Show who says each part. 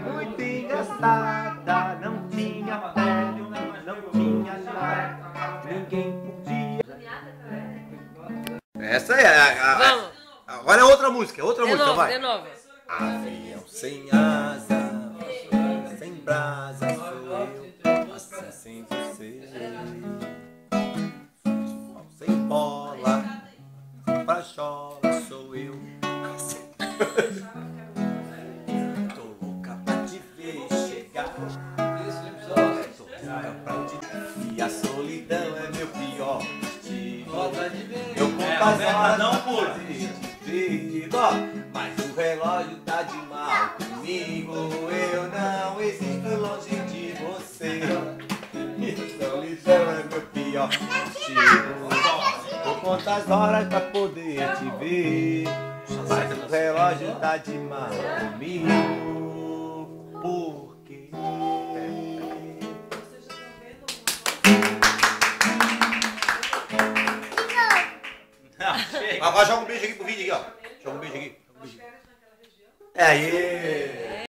Speaker 1: Muito engraçada, não tinha pele, não tinha nada, ninguém podia.
Speaker 2: Essa é
Speaker 3: Vamos.
Speaker 2: Agora é outra música, vai.
Speaker 3: De novo.
Speaker 2: Avião sem asa, sem brasa sou eu, assim sem você. Futebol sem bola, pachola sou eu. Tô louca pra te ver chegar. Tô louca pra te ver. E a solidão é meu pior destino. Eu conto as horas não por mas o relógio tá de mal comigo. Eu não existo longe de você. E solidão é meu pior destino. Eu conto as horas pra poder te ver, mas o relógio tá de mal comigo. Por quê? Agora joga um beijo aqui pro vídeo aqui, ó. Joga um beijo aqui. É aí.